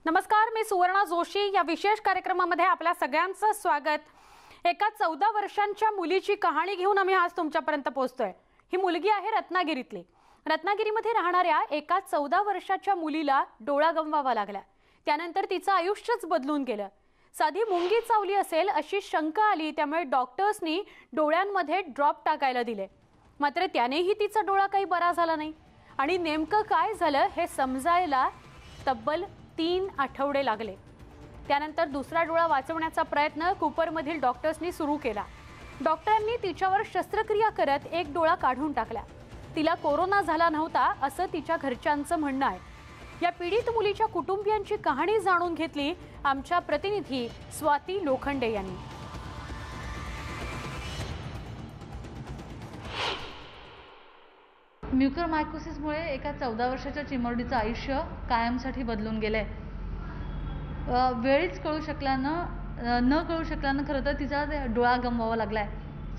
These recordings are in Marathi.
नमस्कार, मी सुवर्णा जोशी. या विशेष कार्यक्रमामध्ये आपल्या सगळ्यांचं स्वागत. एका 14 वर्षांच्या मुलीची कहाणी घेऊन आम्ही आज तुमच्यापर्यंत पोहोचतोय. ही मुलगी आहे रत्नागिरीतली. रत्नागिरीमध्ये राहणाऱ्या एका 14 वर्षाच्या मुलीला डोळा गमवावा लागला. त्यानंतर तिचं आयुष्यच बदलून गेलं. साधी मुंगी चावली असेल अशी शंका आली, त्यामुळे डॉक्टर्सनी डोळ्यांमध्ये ड्रॉप टाकायला दिले. मात्र त्यानेही तिचा डोळा काही बरा झाला नाही. आणि नेमकं काय झालं हे समजायला तब्बल 3 आठवडे लागले. त्यानंतर दुसरा डोळा वाचवण्याचा प्रयत्न कूपरमधील डॉक्टर्सनी सुरू केला. डॉक्टरांनी तिच्यावर शस्त्रक्रिया करत एक डोळा काढून टाकला. तिला कोरोना झाला नव्हता असं तिच्या घरच्यांचं म्हणणं आहे. या पीडित मुलीच्या कुटुंबियांची कहाणी जाणून घेतली आमच्या प्रतिनिधी स्वाती लोखंडे यांनी. म्युकरमायकोसिसमुळे एका 14 वर्षाच्या चिमुरडीचं आयुष्य कायमसाठी बदलून गेलंय. वेळीच कळू शकल्यानं खरं तर तिचा डोळा गमवावा लागलाय.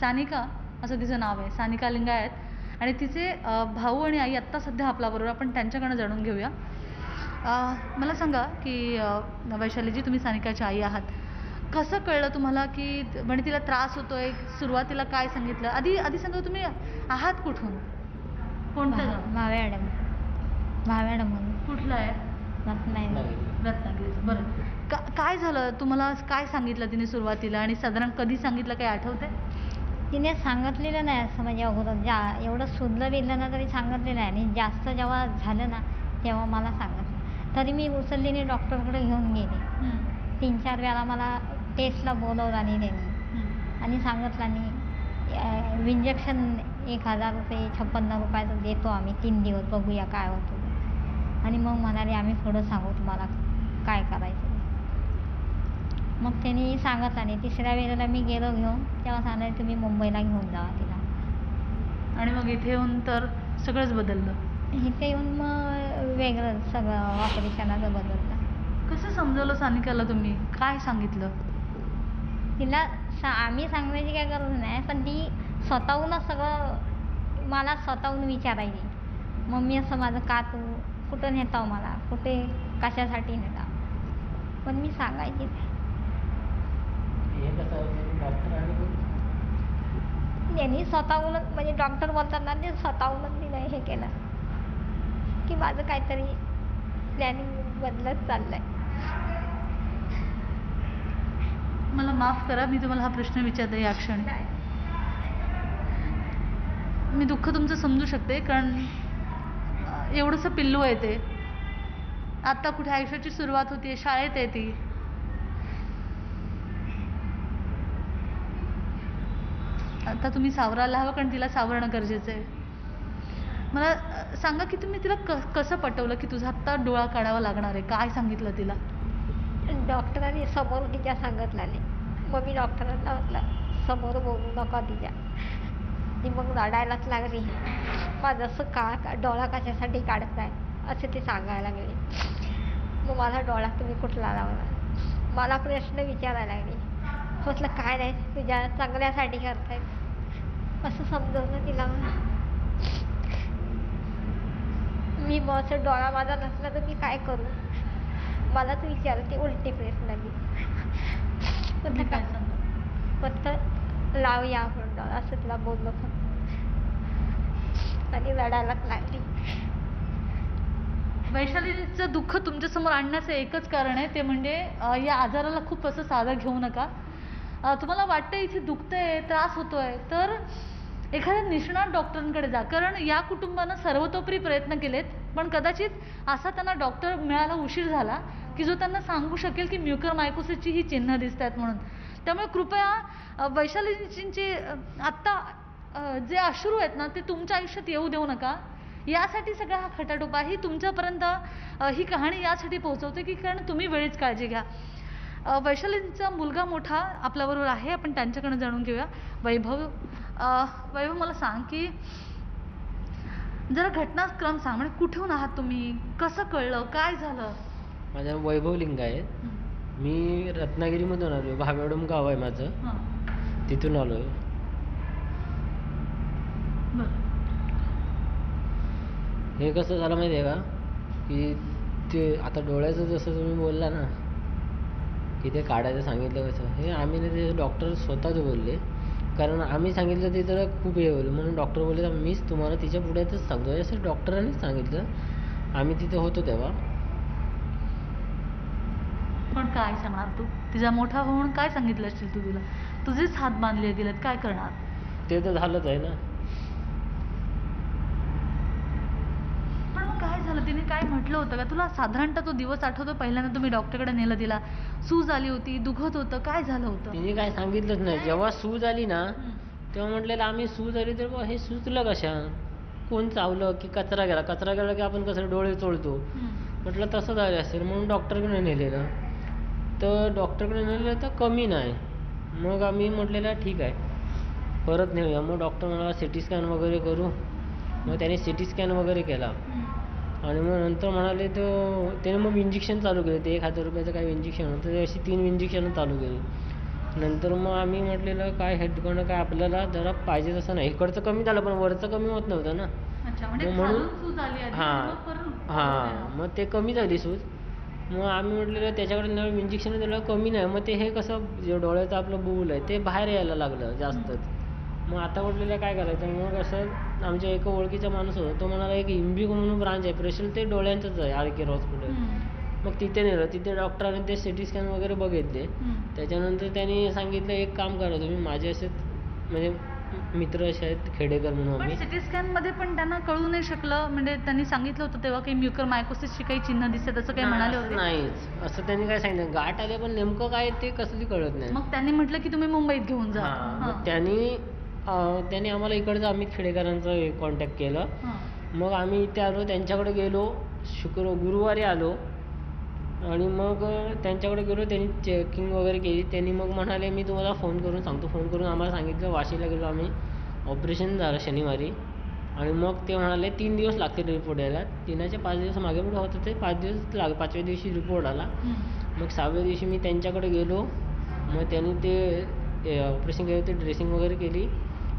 सानिका असं तिचं नाव आहे, सानिका लिंगायत. आणि तिचे भाऊ आणि आई आत्ता सध्या आपल्याबरोबर, आपण त्यांच्याकडनं जाणून घेऊया. मला सांगा की वैशालीजी, तुम्ही सानिकाची आई आहात. कसं कळलं तुम्हाला की म्हणजे तिला त्रास होतोय? सुरुवातीला काय सांगितलं? आधी सांगा, तुम्ही आहात कुठून? कोणतं? भाव्याडम म्हणून. कुठलं आहे? रत्नागिरीचं. बरं, काय झालं तुम्हाला? काय सांगितलं तिने सुरुवातीला आणि साधारण कधी सांगितलं, काही आठवतंय? तिने सांगितलेलं नाही असं, म्हणजे अगोदर एवढं सुधलं बिरलं ना तरी सांगितलेलं नाही. आणि जास्त जेव्हा झालं ना तेव्हा मला सांगितलं. तरी मी उचललीने डॉक्टरकडे घेऊन गेले. 3-4 वेळा मला टेस्टला बोलवलं आणि त्यांनी आणि सांगितलं. आणि इंजेक्शन 1000 रुपये 56 रुपयाचं देतो आम्ही, 3 दिवस बघूया काय होतं. आणि मग म्हणाले आम्ही पुढं सांगू तुम्हाला काय करायचं. मग त्यांनी सांगितलं. आणि 3ऱ्या वेळेला मी गेलो घेऊन, तेव्हा सांगितलं तुम्ही मुंबईला घेऊन जावा तिला. आणि मग इथे येऊन तर सगळंच बदललं. इथे येऊन मग वेगळं सगळं ऑपरेशनाचं बदललं. कसं समजवलं सानिकाला तुम्ही? काय सांगितलं तिला? आम्ही सांगण्याची काय गरज नाही, पण ती स्वतःहूनच सगळं मला स्वतःहून विचारायची. मम्मी असं माझं का, तू कुठं नेताव मला, कुठे कशासाठी नेताव? पण मी सांगायची त्यांनी स्वतःहूनच, म्हणजे डॉक्टर बोलताना ते स्वतःहूनच तिला हे केलं की माझं काहीतरी प्लॅनिंग बदलत चाललंय. मला माफ करा, मी तुम्हाला हा प्रश्न विचारते या क्षणी. मी दुःख तुमचं समजू शकते, कारण एवढंसं पिल्लू आहे ते. आत्ता कुठे आयुष्याची सुरुवात होती, शाळेत आहे ती. आता तुम्ही सावरायला हवं, कारण तिला सावरणं गरजेचं आहे. मला सांगा की तुम्ही तिला कसं पटवलं की तुझा आत्ता डोळा काढावा लागणार आहे? काय सांगितलं तिला? डॉक्टरांनी समोर तिच्या सांगितलं नाही. मग मी डॉक्टरांना म्हटलं समोर बोलू नका तिच्या. ती मग रडायलाच लागली. माझं असं का डोळा कशासाठी काढताय असे ते सांगायला लागले. मग माझा डोळा तुम्ही कुठला लावला, मला प्रश्न विचारायला लागले. म्हटलं काय नाही, तुझ्या चांगल्यासाठी करताय असं समजवलं तिला. मी मग असं डोळा माझा नसला तर मी काय करू, मलाच विचारते उलटी प्रश्न. मी फक्त लावूया आपण डोळा असं तिला बोललो आणि रडायलाच लागली. वैशालीचं दुःख तुमच्यासमोर आणण्याचं एकच कारण आहे, ते म्हणजे या आजाराला खूप असं साधं घेऊ नका. तुम्हाला वाटतं इथे दुखतंय, त्रास होतोय, तर एखाद्या निष्णात डॉक्टरांकडे जा. कारण या कुटुंबानं सर्वतोपरी प्रयत्न केलेत, पण कदाचित असा त्यांना डॉक्टर मिळायला उशीर झाला की जो त्यांना सांगू शकेल की म्युकरमायकोसिसची ही चिन्ह दिसत आहेत म्हणून. त्यामुळे कृपया वैशालीजींचे आत्ता जे अश्रू आहेत ना ते तुमच्या आयुष्यात येऊ देऊ नका. यासाठी सगळा हा खटाटोपा ही तुमच्यापर्यंत ही कहाणी यासाठी पोहोचवते की कारण तुम्ही वेळीच काळजी घ्या. वैशालींचा मुलगा मोठा आपल्याबरोबर आहे, आपण त्यांच्याकडनं जाणून घेऊया. वैभव, मला सांग की जरा घटनाक्रम सांग. म्हणजे कुठून आहात तुम्ही, कसं कळलं, काय झालं? माझं वैभव लिंगायत. मी रत्नागिरीमधून आलो. भाव्याडम गाव आहे माझं, तिथून आलो. हे कसं झालं माहिती आहे का की ते आता डोळ्याचं जसं तुम्ही बोलला ना की ते काढायचं सांगितलं कसं, हे आम्ही नाही, ते डॉक्टर स्वतःच बोलले. कारण आम्ही सांगितलं ते तर खूप हे होईल म्हणून डॉक्टर बोलले तर मीच तुम्हाला तिच्या पुढेच सांगतो, असं डॉक्टरांनीच सांगितलं. आम्ही तिथे होतो तेव्हा. पण काय सांगणार तू? तिचा मोठा भाऊ म्हणून काय सांगितलं असेल तू तिला? तुझेच हात बांधले गेलेत, काय करणार? ते तर झालंच आहे ना. पण मग काय झालं? तिने काय म्हटलं होतं का तुला? साधारणतः तो दिवस आठवतो पहिल्यांदा तुम्ही डॉक्टरकडे नेलं तिला? सूज आली होती, दुखत होतं, काय झालं होतं? तिने काय सांगितलंच नाही. जेव्हा सूज आली ना तेव्हा म्हटलेलं आम्ही सूज आली तर बुवा हे सुचलं कशा, कोण चावलं की कचरा गेला की आपण कसं डोळे चोळतो, म्हटलं तसं झालं असेल म्हणून डॉक्टरकडे नेलेलं. तर डॉक्टरकडे नेलेलं तर कमी नाही. मग आम्ही म्हटलेलं ठीक आहे परत नेऊया. मग डॉक्टर म्हणाला सिटी स्कॅन वगैरे करू. मग त्याने सिटी स्कॅन वगैरे केला आणि मग नंतर म्हणाले तर त्याने मग इंजेक्शन चालू केले. ते 1,000 रुपयाचं काही इंजेक्शन होतं, ते अशी 3 इंजेक्शन चालू केली. नंतर मग आम्ही म्हटलेलं काय हेडकडनं काय आपल्याला जरा पाहिजे तसं नाही, इकडचं कमी झालं पण वरचं कमी होत नव्हतं ना. अच्छा, म्हणजे मग म्हणून खालून सूज आली आधी, हां मग वरून- हां मग ते कमी झाली सूज. मग आम्ही म्हटलेलं त्याच्याकडे नवीन इंजेक्शन दिलं कमी नाही. मग ते हे कसं जे डोळ्याचं आपलं बुबुल आहे ते बाहेर यायला लागलं जास्तच. मग आता म्हटलेलं काय करायचं. मग असं आमच्या एका ओळखीचा माणूस होता, तो म्हणाला एक इंबिको म्हणून ब्रांच आहे स्पेशल, ते डोळ्यांचंच आहे आर-के हॉस्पिटल. मग तिथे नेलं. तिथे डॉक्टरांनी ते सिटी स्कॅन वगैरे बघितले. त्याच्यानंतर त्यांनी सांगितलं एक काम करा तुम्ही, माझे असे म्हणजे मित्र असे आहेत खेडेकर म्हणून पण आम्ही. सिटी स्कॅन मध्ये पण त्यांना कळू नाही शकलं, म्हणजे त्यांनी सांगितलं होतं तेव्हा काही म्युकरमायकोसिसची काही चिन्ह दिसतात असं काही म्हणाले असं होते? नाहीच, असं त्यांनी काय सांगितलं गाठ आले पण नेमकं काय ते कसली कळत नाही. मग त्यांनी म्हटलं की तुम्ही मुंबईत घेऊन जा. हां मग त्यांनी आम्हाला इकडचं अमित खेडेकरांचं कॉन्टॅक्ट केलं. मग आम्ही इथे आलो, त्यांच्याकडे गेलो, गुरुवारी आलो आणि मग त्यांच्याकडे गेलो. त्यांनी चेकिंग वगैरे केली. त्यांनी मग म्हणाले मी तुम्हाला फोन करून सांगतो. फोन करून आम्हाला सांगितलं. वाशीला गेलो आम्ही, ऑपरेशन झालं शनिवारी आणि मग ते म्हणाले 3 दिवस लागतील रिपोर्ट यायला. 3चे 5 दिवस मागे पुढे होतं ते 5 दिवस 5व्या दिवशी रिपोर्ट आला. मग 6व्या दिवशी मी त्यांच्याकडे गेलो. मग त्यांनी ते ऑपरेशन केलं, ते ड्रेसिंग वगैरे केली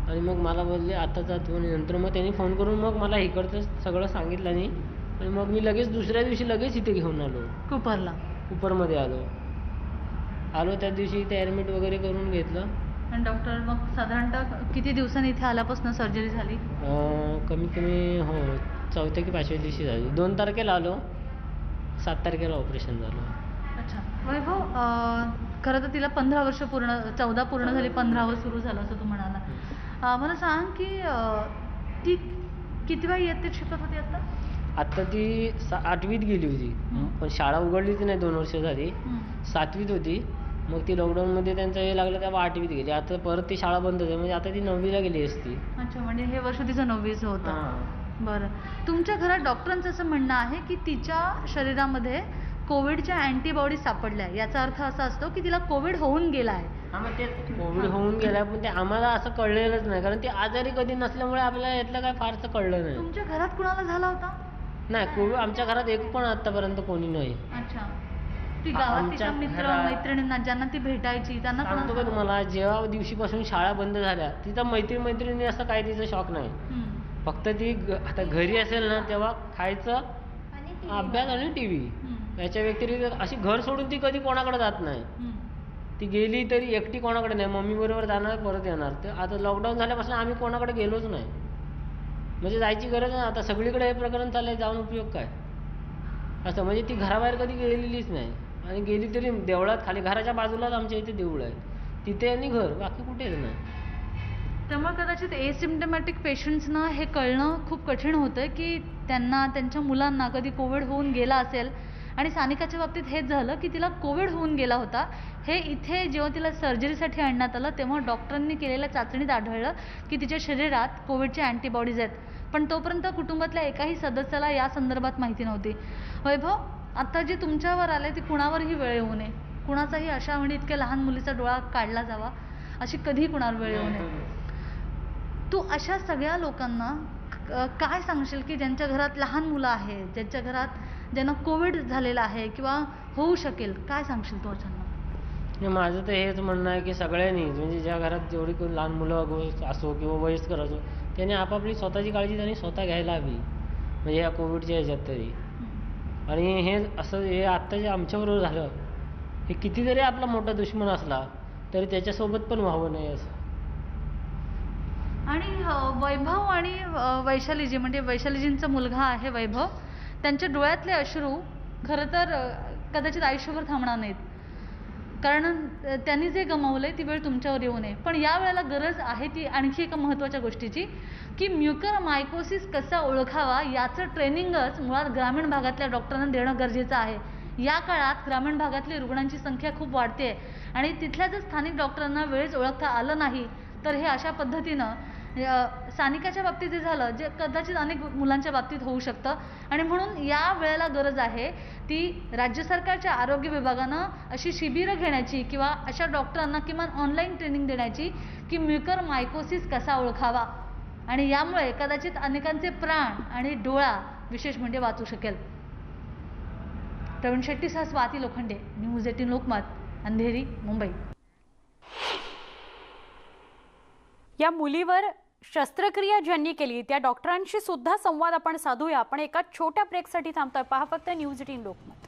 आणि मग मला बोलले आता जातो. आणि नंतर मग त्यांनी फोन करून मग मला इकडचं सगळं सांगितलं नाही आणि मग मी लगेच दुसऱ्या दिवशी लगेच इथे घेऊन आलो. कुपरमध्ये आलो त्या दिवशी इथे ॲडमिट वगैरे करून घेतलं. आणि डॉक्टर मग साधारणतः किती दिवसांनी इथे आल्यापासून सर्जरी झाली? कमीत कमी हो 4थ्या की 5व्या दिवशी झाली. 2 तारखेला आलो, 7 तारखेला ऑपरेशन झालं. अच्छा वैभव, खरं तर तिला 15 वर्ष पूर्ण, 14 पूर्ण झाली, 15वं सुरू झालं असं तू म्हणाला. मला सांग की ती कितव्या इयत्तेत शिकत होती आता? आत्ता ती 8वीत गेली होती. पण शाळा उघडलीच नाही 2 वर्ष झाली. 7वीत होती. मग ती लॉकडाऊनमध्ये त्यांचं हे लागलं तेव्हा 8वीत गेली. आता परत ती शाळा बंद झाली म्हणजे आता ती 9वीला गेली असती. अच्छा, म्हणजे हे वर्ष तिचं 9वीचं होतं. हां. बरं, तुमच्या घरात डॉक्टरांचं असं म्हणणं आहे की तिच्या शरीरामध्ये कोविडच्या अँटीबॉडी सापडल्या. याचा अर्थ असा असतो की तिला कोविड होऊन गेला आहे. हां मग ते कोविड होऊन गेला पण ते आम्हाला असं कळलेलंच नाही, कारण ती आजारी कधी नसल्यामुळे आपल्याला यातलं काय फारसं कळलं नाही. तुमच्या घरात कुणाला झाला होता? नाही कोविड आमच्या घरात एक पण आतापर्यंत कोणी नाही. अच्छा, ती गावात तिच्या मित्र मैत्रिणींना ज्यांना ती भेटायची त्यांना सांगतो का तुम्हाला, जेव्हा दिवशीपासून शाळा बंद झाल्या तिथं मैत्रिणी असं काही तिचं शॉक नाही. फक्त ती आता घरी असेल ना तेव्हा खायचं, अभ्यास आणि TV. याच्या व्यतिरिक्त अशी घर सोडून ती कधी कोणाकडे जात नाही. ती गेली तरी एकटी कोणाकडे नाही, मम्मी बरोबर जाणार परत येणार. तर आता लॉकडाऊन झाल्यापासून आम्ही कोणाकडे गेलोच नाही, म्हणजे जायची गरज नाही. आता सगळीकडे हे प्रकरण चाललंय, जाऊन उपयोग काय असं. म्हणजे ती घराबाहेर कधी गेलेलीच नाही आणि गेली तरी देवळात खाली घराच्या बाजूलाच आमच्या इथे देऊळ आहे, तिथे आणि घर, बाकी कुठेच नाही. त्यामुळे कदाचित एसिम्टमॅटिक पेशंट्सना हे कळणं खूप कठीण होतं की त्यांना त्यांच्या मुलांना कधी कोविड होऊन गेला असेल. आणि सानिकाच्या बाबतीत हेच झालं की तिला कोविड होऊन गेला होता. हे इथे जेव्हा तिला सर्जरीसाठी आणण्यात आलं तेव्हा डॉक्टरांनी केलेल्या चाचणीत आढळलं की तिच्या शरीरात कोविडच्या अँटीबॉडीज आहेत. पण तोपर्यंत कुटुंबातल्या एकाही सदस्याला या संदर्भात माहिती नव्हती. वैभव, आता जे तुमच्यावर आले ती कुणावरही वेळ येऊ नये, कुणाचाही अशा म्हणजे इतक्या लहान मुलीचा डोळा काढला जावा अशी कधीही कुणावर वेळ येऊ नये. तू अशा सगळ्या लोकांना काय सांगशील की ज्यांच्या घरात लहान मुलं आहेत, ज्यांच्या घरात ज्यांना कोविड झालेला आहे किंवा होऊ शकेल, काय सांगशील तू अचानक? माझं तर हेच म्हणणं आहे की सगळ्यांनी म्हणजे ज्या घरात जेवढी कोणी लहान मुलं असो किंवा वयस्कर असो त्यांनी आपापली स्वतःची काळजी त्यांनी स्वतः घ्यायला हवी, म्हणजे या कोविडच्या ह्याच्यात तरी. आणि हे असं हे आत्ता जे आमच्याबरोबर झालं, हे कितीतरी आपला मोठा दुश्मन असला तरी त्याच्यासोबत पण व्हावं नाही असं. आणि वैभव आणि वैशालीजी म्हणजे वैशालीजींचा मुलगा आहे वैभव, त्यांच्या डोळ्यातले अश्रू खरं तर कदाचित आयुष्यभर थांबणार नाहीत, कारण त्यांनी जे गमावलंय ती वेळ तुमच्यावर येऊ नये. पण या वेळेला गरज आहे ती आणखी एका महत्त्वाच्या गोष्टीची, की म्युकरमायकोसिस कसा ओळखावा याचं ट्रेनिंगच मुळात ग्रामीण भागातल्या डॉक्टरांना देणं गरजेचं आहे. या काळात ग्रामीण भागातली रुग्णांची संख्या खूप वाढते आणि तिथल्या जर स्थानिक डॉक्टरांना वेळेस ओळखता आलं नाही तर हे अशा पद्धतीनं सानिकाच्या बाबतीत जे झालं, जे कदाचित अनेक मुलांच्या बाबतीत होऊ शकतं. आणि म्हणून या वेळेला गरज आहे ती राज्य सरकारच्या आरोग्य विभागानं अशी शिबिरं घेण्याची किंवा अशा डॉक्टरांना किमान ऑनलाईन ट्रेनिंग देण्याची की म्युकरमायकोसिस कसा ओळखावा, आणि यामुळे कदाचित अनेकांचे प्राण आणि डोळा विशेष म्हणजे वाचू शकेल. प्रवीण शेट्टीसह स्वाती लोखंडे, न्यूज 18 लोकमत, अंधेरी, मुंबई. या मुलीवर शस्त्रक्रिया ज्यांनी केली त्या डॉक्टरांशी सुद्धा संवाद आपण साधूया. आपण एका छोट्या ब्रेकसाठी थांबतोय. पहा फक्त न्यूज 18 लोकमत.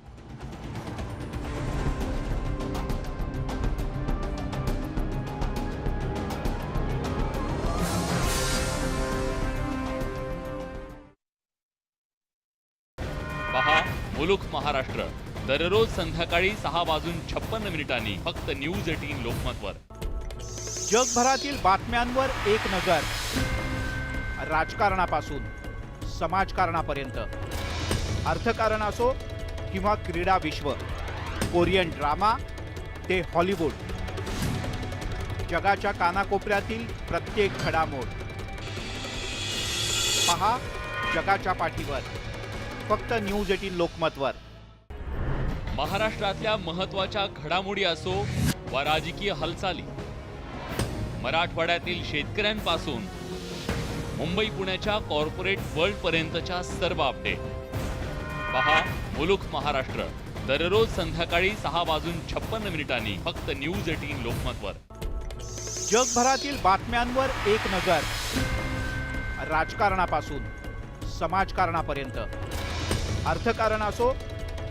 पहा मुलुक महाराष्ट्र दररोज संध्याकाळी 6:56 फक्त न्यूज 18 लोकमतवर. जगभरातील बातम्यांवर एक नजर. राजकारणापासून समाजकारणापर्यंत, अर्थकारण असो किंवा क्रीडा विश्व, कोरियन ड्रामा ते हॉलिवूड, जगाच्या कानाकोपऱ्यातील प्रत्येक घडामोड पहा जगाच्या पाठीवर फक्त न्यूज 18 लोकमतवर. महाराष्ट्रातल्या महत्त्वाच्या घडामोडी असो वा राजकीय हालचाली, मराठवाड्यातील शेतकऱ्यांपासून मुंबई पुण्याच्या कॉर्पोरेट वर्ल्ड पर्यंतच्या सर्व अपडेट पहा मुलुक महाराष्ट्र दररोज संध्याकाळी 6:56 फक्त न्यूज 18 लोकमतवर. जगभरातील बातम्यांवर एक नजर. राजकारणापासून समाजकारणापर्यंत, अर्थकारण असो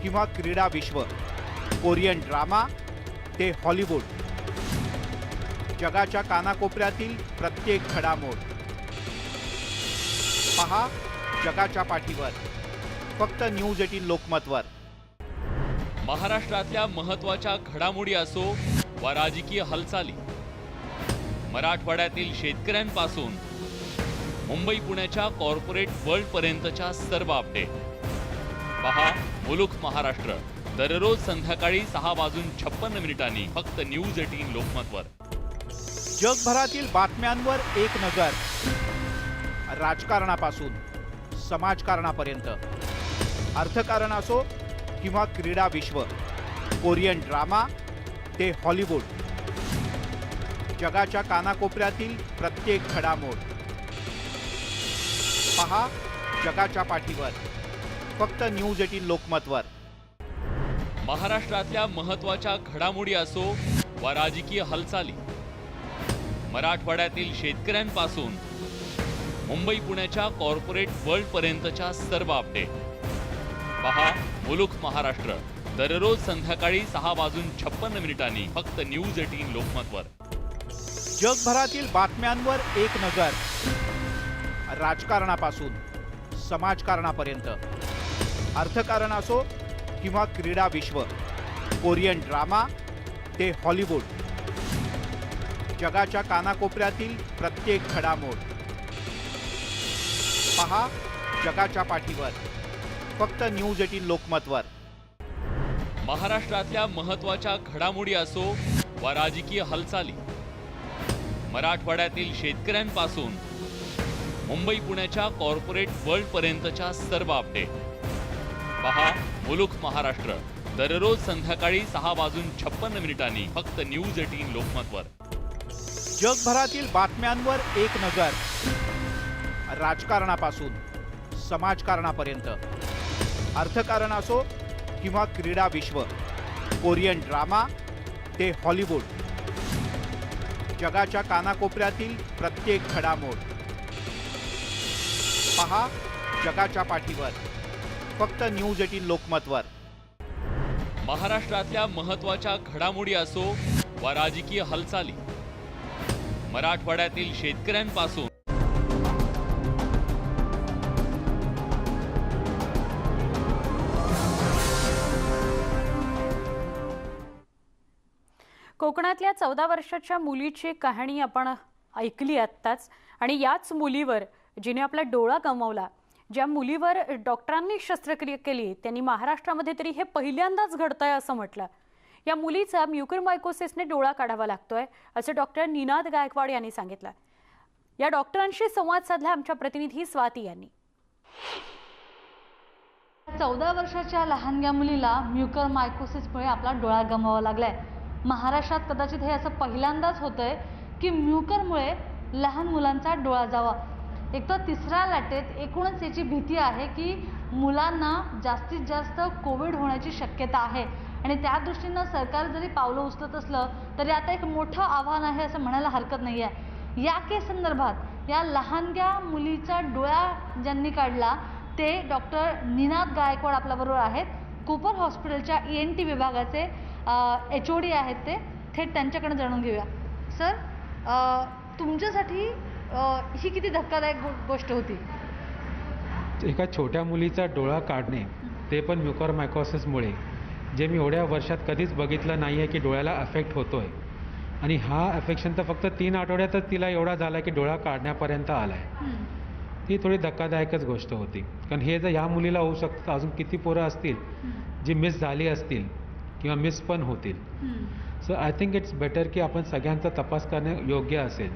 किंवा क्रीडा विश्व, कोरियन ड्रामा ते हॉलिवूड, जगाच्या कानाकोपऱ्यातील प्रत्येक घडामोड पहा जगाच्या पाठीवर फक्त न्यूज 18 लोकमतवर. महाराष्ट्रातल्या महत्त्वाच्या घडामोडी असो वा राजकीय हालचाली, मराठवाड्यातील शेतकऱ्यांपासून मुंबई पुण्याच्या कॉर्पोरेट वर्ल्ड पर्यंतच्या सर्व अपडेट पहा मुलुक महाराष्ट्र दररोज संध्याकाळी 6:56 फक्त न्यूज 18 लोकमतवर. जगभरातील बातम्यांवर एक नजर. राजकारणापासून समाजकारणापर्यंत, अर्थकारण असो किंवा क्रीडा विश्व, कोरियन ड्रामा ते हॉलिवूड, जगाच्या कानाकोपऱ्यातील प्रत्येक घडामोड पहा जगाच्या पाठीवर फक्त न्यूज 18 लोकमतवर. महाराष्ट्रातल्या महत्त्वाच्या घडामोडी असो वा राजकीय हालचाली, मराठवाड्यातील शेतकऱ्यांपासून मुंबई पुण्याच्या कॉर्पोरेट वर्ल्ड पर्यंतच्या सर्व अपडेट पहा मुलुक महाराष्ट्र दररोज संध्याकाळी 6:56 फक्त न्यूज 18 लोकमतवर. जगभरातील बातम्यांवर एक नजर. राजकारणापासून समाजकारणापर्यंत, अर्थकारण असो किंवा क्रीडा विश्व, कोरियन ड्रामा ते हॉलिवूड, जगाच्या कानाकोपऱ्यातील प्रत्येक घडामोड पहा जगाच्या पाठीवर फक्त न्यूज 18 लोकमतवर. महाराष्ट्रातल्या महत्त्वाच्या घडामोडी असो वा राजकीय हालचाली, मराठवाड्यातील शेतकऱ्यांपासून मुंबई पुण्याच्या कॉर्पोरेट वर्ल्ड पर्यंतच्या सर्व अपडेट पहा मुलुक महाराष्ट्र दररोज संध्याकाळी 6:56 फक्त न्यूज 18 लोकमतवर. जगभरातील बातम्यांवर एक नजर. राजकारणापासून समाजकारणापर्यंत, अर्थकारण असो किंवा क्रीडा विश्व, कोरियन ड्रामा ते हॉलिवूड, जगाच्या कानाकोपऱ्यातील प्रत्येक घडामोड पहा जगाच्या पाठीवर फक्त न्यूज 18 लोकमतवर. महाराष्ट्रातल्या महत्त्वाच्या घडामोडी असो वा राजकीय हालचाली, मराठवाड्यातील शेतकऱ्यांपासून कोकणातल्या 14 वर्षाच्या मुलीची कहाणी आपण ऐकली आत्ताच, आणि याच मुलीवर जिने आपला डोळा गमावला, ज्या मुलीवर डॉक्टरांनी शस्त्रक्रिया केली, त्यांनी महाराष्ट्रामध्ये तरी हे पहिल्यांदाच घडतंय असं म्हटलं. या मुलीचा म्युकरमायकोसिसने डोळा काढावा लागतोय असं डॉक्टर निनाद गायकवाड यांनी सांगितलं. या डॉक्टरांशी संवाद साधला आमच्या प्रतिनिधी स्वाती यांनी. 14 वर्षाच्या लहानग्या मुलीला म्युकरमायकोसिसमुळे आपला डोळा गमवावा लागलाय. महाराष्ट्रात कदाचित हे असं पहिल्यांदाच होतंय की म्युकरमुळे लहान मुलांचा डोळा जावा. एक तर तिसऱ्या लाटेत एकूणच याची भीती आहे की मुलांना जास्तीत जास्त कोविड होण्याची शक्यता आहे, आणि त्या दृष्टीनं सरकार जरी पावलं उचलत असलं तरी आता एक मोठं आव्हान आहे असं म्हणायला हरकत नाही आहे. या केस संदर्भात या लहानग्या मुलीचा डोळा ज्यांनी काढला ते डॉक्टर निनाद गायकवाड आपल्याबरोबर आहेत. कूपर हॉस्पिटलच्या ENT विभागाचे HOD आहेत ते. थेट त्यांच्याकडे जाणून घेऊया. सर, तुमच्यासाठी ही किती धक्कादायक गोष्ट होती? एका छोट्या मुलीचा डोळा काढणे, ते पण म्युकरमायकोसिसमुळे, जे मी एवढ्या वर्षात कधीच बघितलं नाही आहे की डोळ्याला अफेक्ट होतो आहे. आणि हा अफेक्शन तर फक्त 3 आठवड्यातच तिला एवढा झाला की डोळा काढण्यापर्यंत आला आहे. ती थोडी धक्कादायकच गोष्ट होती, कारण हे जर ह्या मुलीला होऊ शकतं तर अजून किती पोरं असतील जी मिस झाली असतील किंवा मिस पण होतील. So I think it's better की आपण सगळ्यांचा तपास करणे योग्य असेल.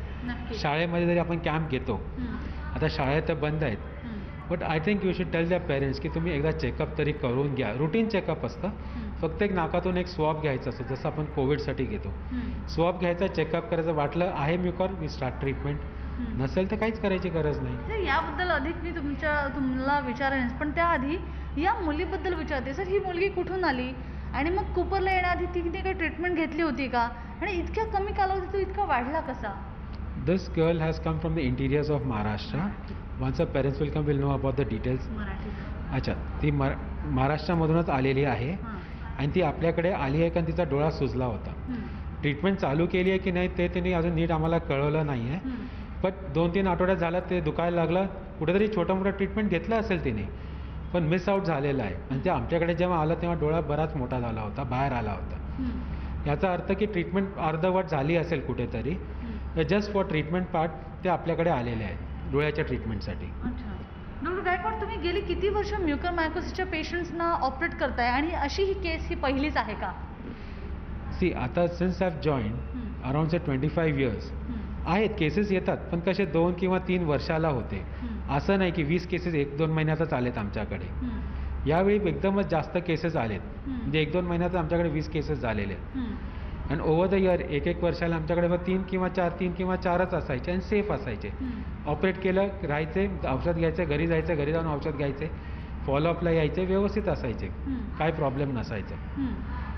शाळेमध्ये जरी आपण कॅम्प घेतो, आता शाळा तर बंद आहेत, but I think you should tell द्या पेरेंट्स की तुम्ही एकदा चेकअप तरी करून घ्या. रुटीन चेकअप असतं, फक्त एक नाकातून एक स्वॅब घ्यायचं असतं, जसं आपण कोविडसाठी घेतो. स्वॅब घ्यायचा, चेकअप करायचं, वाटलं आहे म्युकर वी स्टार्ट ट्रीटमेंट, नसेल तर काहीच करायची गरज नाही. याबद्दल अधिक मी तुम्हाला विचारेन, पण त्याआधी या मुलीबद्दल विचारते. सर, ही मुलगी कुठून आली आणि मग कूपरला येण्याआधी तिने काही ट्रीटमेंट घेतली होती का, आणि इतक्या कमी कालावधीत तो इतका वाढला कसा? This girl has come from the interiors of Maharashtra. Once her parents will come, we'll know about the details. अच्छा, ती महाराष्ट्रामधूनच आलेली आहे आणि ती आपल्याकडे आली आहे कारण तिचा डोळा सुजला होता. ट्रीटमेंट चालू केली आहे की नाही ते तिने अजून नीट आम्हाला कळवलं नाही आहे, बट 2-3 आठवड्यात झालं ते दुखायला लागलं. कुठेतरी छोटं मोठं ट्रीटमेंट घेतलं असेल तिने, पण मिस आउट झालेलं आहे. आणि ते आमच्याकडे जेव्हा आलं तेव्हा डोळा बराच मोठा झाला होता, बाहेर आला होता. याचा अर्थ की ट्रीटमेंट अर्धवट झाली असेल कुठेतरी. जस्ट फॉर ट्रीटमेंट पार्ट ते आपल्याकडे आलेले आहेत डोळ्याच्या ट्रीटमेंटसाठी. डॉक्टर गायकवाड, तुम्ही गेली किती वर्ष म्युकरमायकोसिसच्या पेशंट्सना ऑपरेट करताय, आणि अशी ही केस ही पहिलीच आहे का? सी, आता since I have join around 25 years आहेत. केसेस येतात, पण कसे 2 किंवा 3 वर्षाला होते. असं नाही की 20 केसेस 1-2 महिन्यातच आलेत आमच्याकडे. यावेळी एकदमच जास्त केसेस आलेत, म्हणजे 1-2 महिन्यात आमच्याकडे 20 केसेस झालेले आहेत. आणि ओव्हर द इयर 1-1 वर्षाला आमच्याकडे 3 किंवा 4च असायचे आणि सेफ असायचे. ऑपरेट केलं, राहायचे, औषध घ्यायचे, घरी जायचं, घरी जाऊन औषध घ्यायचे, फॉलोअपला यायचे, व्यवस्थित असायचे, काय प्रॉब्लेम नसायचं.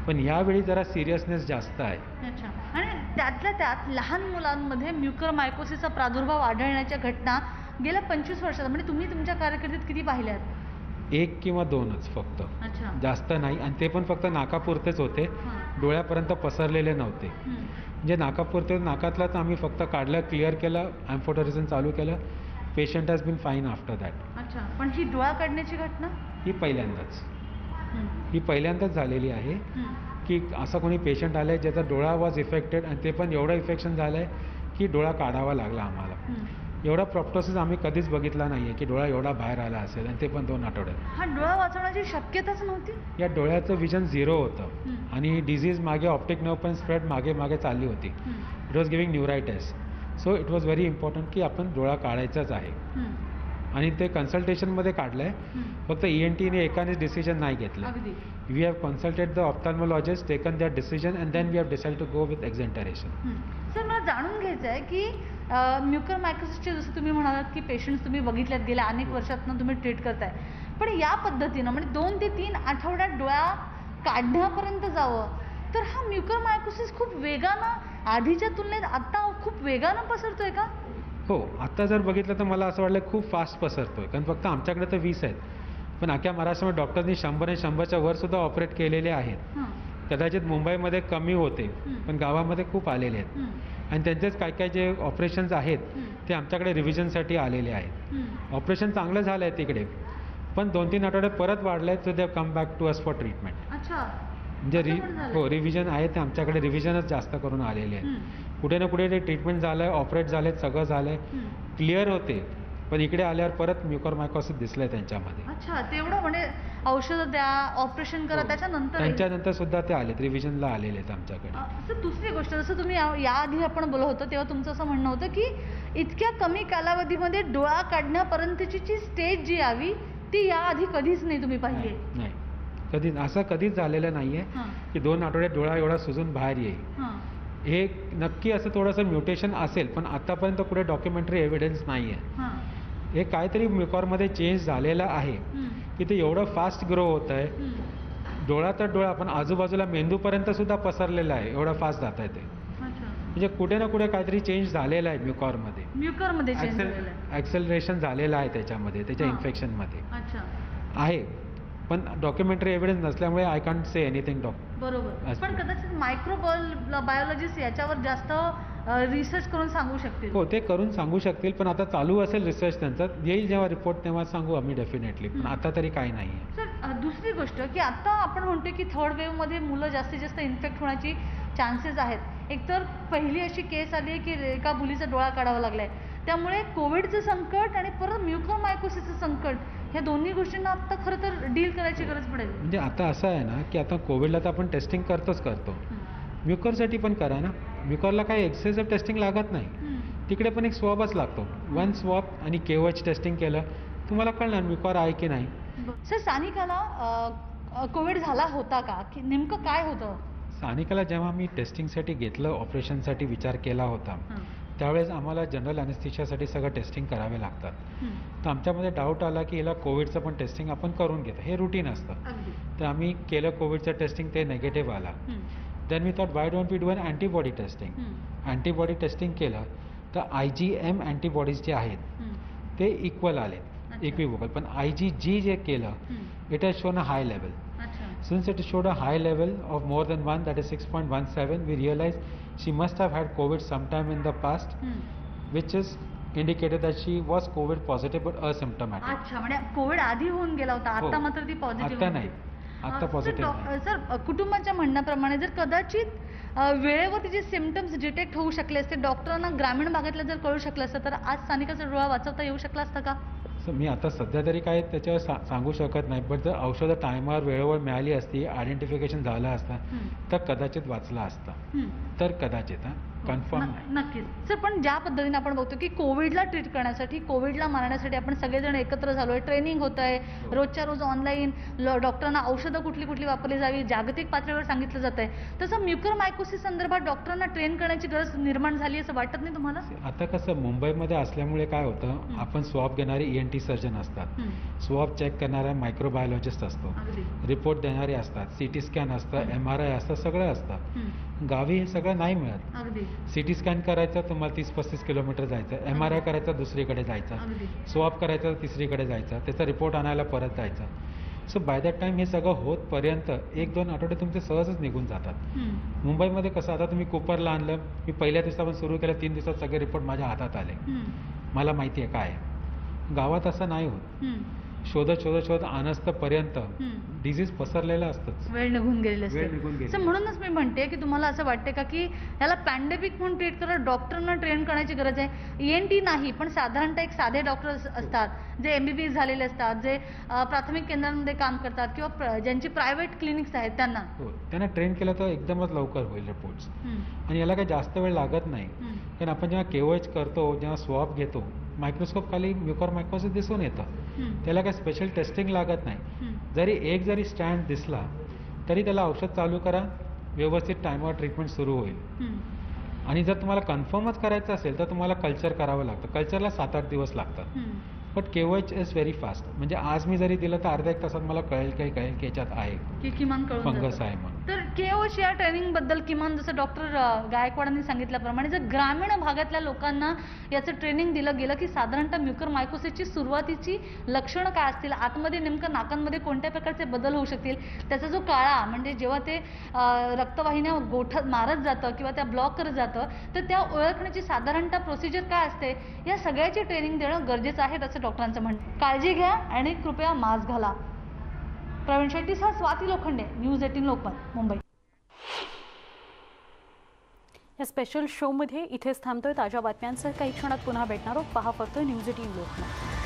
पण यावेळी जरा सिरियसनेस जास्त आहे. अच्छा, आणि त्यातल्या त्यात लहान मुलांमध्ये म्युकरमायकोसिसचा प्रादुर्भाव आढळण्याच्या घटना गेल्या 25 वर्षात, म्हणजे तुम्ही तुमच्या कारकिर्दीत किती पाहिल्यात? 1 किंवा 2च फक्त, जास्त नाही. आणि ते पण फक्त नाकापुरतेच होते, डोळ्यापर्यंत पसरलेले नव्हते. म्हणजे नाकापुरते, नाकातलाच आम्ही फक्त काढलं, क्लिअर केलं, एम्फोटेरिझन चालू केलं. Patient has been fine after that. अच्छा, पण ही डोळा काढण्याची घटना ही पहिल्यांदाच झालेली आहे की असं कोणी पेशंट आलं आहे ज्याचा डोळा वॉज इफेक्टेड, आणि ते पण एवढं इन्फेक्शन झालं आहे की डोळा काढावा लागला आम्हाला. एवढा प्रॉप्टोसिस आम्ही कधीच बघितला नाही आहे की डोळा एवढा बाहेर आला असेल, आणि ते पण 2 आठवड्यात. हा डोळा वाचवण्याची शक्यताच नव्हती. या डोळ्याचं विजन 0 होतं, आणि डिझीज मागे ऑप्टिक नर्व पण स्प्रेड मागे चालली होती. It was giving neuritis. So it was very important की आपण डोळा काढायचाच आहे, आणि ते कन्सल्टेशनमध्ये काढलं आहे. फक्त ENTने एकानेच डिसिजन नाही घेतलं. We have consulted the ophthalmologist, taken that decision, and then we have decide to go with exenteration. Sir, मला जाणून घ्यायचं आहे की म्युकरमायकोसिसचे जसं तुम्ही म्हणालात की पेशंट्स तुम्ही बघितल्यात, गेल्या अनेक वर्षातनं तुम्ही ट्रीट करताय, पण या पद्धतीनं म्हणजे 2 ते 3 आठवड्यात डोळा काढण्यापर्यंत जावं, तर हा म्युकरमायकोसिस खूप वेगानं, आधीच्या तुलनेत आता खूप वेगानं पसरतोय का? हो, आता जर बघितलं तर मला असं वाटलं खूप फास्ट पसरतोय, कारण फक्त आमच्याकडे तर 20 आहेत. पण अख्ख्या महाराष्ट्रामध्ये डॉक्टरनी 100 आणि 100च्या वर सुद्धा ऑपरेट केलेले आहेत. कदाचित मुंबईमध्ये कमी होते, पण गावामध्ये खूप आलेले आहेत. आणि त्यांचेच काय काय जे ऑपरेशन्स आहेत ते आमच्याकडे रिव्हिजनसाठी आलेले आहेत. ऑपरेशन चांगलं झालं आहे तिकडे, पण 2-3 आठवडे परत वाढले आहेत, so they come back to us for treatment. अच्छा. म्हणजे हो, रिव्हिजन आहे ते आमच्याकडे रिव्हिजनच जास्त करून आलेले आहे. कुठे ना कुठे ते ट्रीटमेंट झालं आहे, ऑपरेट झाले, सगळं झालं आहे, क्लिअर होते, पण इकडे आल्यावर परत म्युकरमायकोसिस दिसलंय त्यांच्यामध्ये. अच्छा, तेवढं म्हणजे औषधं द्या, ऑपरेशन करा, त्याच्यानंतर सुद्धा ते आलेत, रिव्हिजनला आलेले आहेत आमच्याकडे. सर दुसरी गोष्ट, जसं तुम्ही याआधी आपण बोलत होतो तेव्हा तुमचं असं म्हणणं होतं की इतक्या कमी कालावधीमध्ये डोळा काढण्यापर्यंतची जी स्टेज जी यावी ती याआधी कधीच नाही तुम्ही पाहिली. नाही, असं कधीच झालेलं नाहीये की 2 आठवड्यात डोळा एवढा सुजून बाहेर येईल. हे नक्की असं थोडंसं म्युटेशन असेल, पण आतापर्यंत कुठे डॉक्युमेंटरी एव्हिडन्स नाहीये. हे काहीतरी म्युकॉरमध्ये चेंज झालेला आहे की ते एवढं फास्ट ग्रो होत आहे. डोळा तर डोळा, पण आजूबाजूला मेंदूपर्यंत सुद्धा पसरलेला आहे, एवढा फास्ट जात आहे ते. म्हणजे कुठे ना कुठे काहीतरी चेंज झालेला आहे म्युकॉरमध्ये. ॲक्सेलरेशन झालेलं आहे त्याच्यामध्ये, त्याच्या इन्फेक्शनमध्ये आहे, पण डॉक्युमेंटरी एव्हिडन्स नसल्यामुळे आय कांट से एनिथिंग. बरोबर, पण कदाचित मायक्रोबायोलॉजिस्ट याच्यावर जास्त रिसर्च करून सांगू शकतील. हो, ते करून सांगू शकतील, पण आता चालू असेल रिसर्च त्यांचा, येईल जेव्हा रिपोर्ट तेव्हा सांगू आम्ही डेफिनेटली, पण आता तरी काही नाही आहे. सर दुसरी गोष्ट की आता आपण म्हणतो की थर्ड वेव्हमध्ये मुलं जास्तीत जास्त इन्फेक्ट होण्याची चान्सेस आहेत. एकतर पहिली अशी केस आली आहे की एका मुलीचा डोळा काढावा लागलाय, त्यामुळे कोविडचं संकट आणि परत म्युकरमायकोसिसचं संकट, ह्या दोन्ही गोष्टींना आता खरं तर डील करायची गरज पडेल. म्हणजे आता असं आहे ना की आता कोविडला तर आपण टेस्टिंग करतो, म्युकरसाठी पण करा ना. म्युकरला काही एक्सेसिव्ह टेस्टिंग लागत नाही, तिकडे पण एक स्वॉबच लागतो. 1 स्वॉब आणि KOH टेस्टिंग केलं तुम्हाला कळणार म्युकॉर आहे की नाही. सर सानिकाला कोविड झाला होता का, की नेमकं काय होतं? सानिकाला जेव्हा मी टेस्टिंगसाठी घेतलं, ऑपरेशनसाठी विचार केला होता, त्यावेळेस आम्हाला जनरल ॲनेस्थेशियासाठी सगळं टेस्टिंग करावे लागतात. तर आमच्यामध्ये डाऊट आला की हिला कोविडचं पण टेस्टिंग आपण करून घेतो, हे रुटीन असतं. तर आम्ही केलं कोविडचं टेस्टिंग, ते निगेटिव्ह आला. Then we thought why don't we do an antibody testing. Antibody testing केलं तर IgM अँटीबॉडीज जे आहेत ते इक्वल आले, इक्विवोकल. पण IgG जे केलं, it has shown a high level. Since it showed a high level of more than 1, that is 6.17, we realized she must have had COVID sometime in the past, which is indicated that she was COVID positive but asymptomatic. अच्छा, म्हणजे कोविड आधी होऊन गेला होता, आता मात्र ती पॉझिटिव्ह. आता नाही, आता पॉझिटिव्ह. सर कुटुंबाच्या म्हणण्याप्रमाणे जर कदाचित वेळेवर तिचे सिम्पटम्स डिटेक्ट होऊ शकले असते, डॉक्टरांना ग्रामीण भागातल्या जर कळू शकलं असतं, तर आज सानिकाचा डोळा वाचवता येऊ शकला असता का? मी आता सध्या तरी काय त्याच्यावर सांगू शकत नाही, पण जर औषधं टायमावर वेळेवर मिळाली असती, आयडेंटिफिकेशन झालं असतं, तर कदाचित वाचला असता. तर कदाचित कन्फर्म नाही. नक्कीच सर, पण ज्या पद्धतीने आपण बघतो की कोविडला ट्रीट करण्यासाठी, कोविडला मारण्यासाठी आपण सगळेजण एकत्र झालोय, ट्रेनिंग होत आहे, रोजच्या रोज ऑनलाईन डॉक्टरांना औषधं कुठली कुठली वापरली जावी, जागतिक पातळीवर सांगितलं जात आहे. तसं म्युकरमायकोसिस संदर्भात डॉक्टरांना ट्रेन करण्याची गरज निर्माण झाली असं वाटत नाही तुम्हाला? आता कसं मुंबईमध्ये असल्यामुळे काय होतं, आपण स्वॉब घेणारे ENT सर्जन असतात, स्वॉब चेक करणारा मायक्रोबायोलॉजिस्ट असतो, रिपोर्ट देणारे असतात, CT स्कॅन असतं, MRI असतं, सगळं असतं. गावी हे सगळं नाही मिळत. CT स्कॅन करायचं तुम्हाला 30-35 किलोमीटर जायचं, MRI करायचं दुसरीकडे जायचं, स्वॉब करायचं तिसरीकडे जायचं, त्याचा रिपोर्ट आणायला परत जायचं. सो बाय दॅट टाइम हे सगळं होतपर्यंत 1-2 आठवडे तुमचे सहजच निघून जातात. मुंबईमध्ये कसं, आता तुम्ही कुपरला आणलं, मी पहिल्या दिवसापासून सुरू केलं, 3 दिवसात सगळे रिपोर्ट माझ्या हातात आले, मला माहिती आहे काय. गावात असं नाही होत, शोधत आणस्तपर्यंत डिझीज पसरलेला असतंच, वेळ निघून गेलेली असते. म्हणूनच मी म्हणते की तुम्हाला असं वाटते का की याला पॅन्डेमिक म्हणून ट्रीट करा, डॉक्टरना ट्रेन करण्याची गरज आहे? ENT नाही, पण साधारणतः एक साधे डॉक्टर्स असतात जे MBBS झालेले असतात, जे प्राथमिक केंद्रांमध्ये काम करतात किंवा ज्यांची प्रायव्हेट क्लिनिक्स आहेत, त्यांना ट्रेन केलं तर एकदमच लवकर होईल रिपोर्ट्स. आणि याला काही जास्त वेळ लागत नाही, कारण आपण जेव्हा KOH करतो, जेव्हा स्वॉब घेतो, मायक्रोस्कोप खाली म्युकरमायकोसिस दिसून येतं, त्याला काही स्पेशल टेस्टिंग लागत नाही. जरी स्टँड दिसला तरी त्याला औषध चालू करा, व्यवस्थित टायमावर ट्रीटमेंट सुरू होईल. आणि जर तुम्हाला कन्फर्मच करायचं असेल तर तुम्हाला कल्चर करावं लागतं. कल्चरला 7-8 दिवस लागतात. But KOH is very fast. म्हणजे आज मी जरी दिलं तर अर्ध्या एक तासात मला कळेल की याच्यात आहे की किमान कळून फंगस जातं. आहे म्हणून. तर KOH या ट्रेनिंग बद्दल किमान जसं डॉक्टर गायकवाडांनी सांगितल्याप्रमाणे जर ग्रामीण भागातल्या लोकांना याचं ट्रेनिंग दिलं गेलं की साधारणतः म्युकरमायकोसिसची सुरुवातीची लक्षणं काय असतील, आतमध्ये नेमकं नाकांमध्ये कोणत्या प्रकारचे बदल होऊ शकतील, त्याचा जो काळा म्हणजे जेव्हा ते रक्तवाहिन्या गोठत मारत जातं किंवा त्या ब्लॉक करत जातं तर त्या ओळखण्याची साधारणतः प्रोसिजर काय असते, या सगळ्याची ट्रेनिंग देणं गरजेचं आहे असं डॉक्टरांचं म्हणणं. काळजी घ्या आणि कृपया मास्क घाला. प्रवीण शेट्टीसह स्वाती लोखंडे, न्यूज 18 लोकमत, मुंबई. या स्पेशल शोमध्ये इथेच थांबतोय. ताज्या बातम्यांसह काही क्षणात पुन्हा भेटणार आहोत. पहा फक्त न्यूज 18 लोकमत.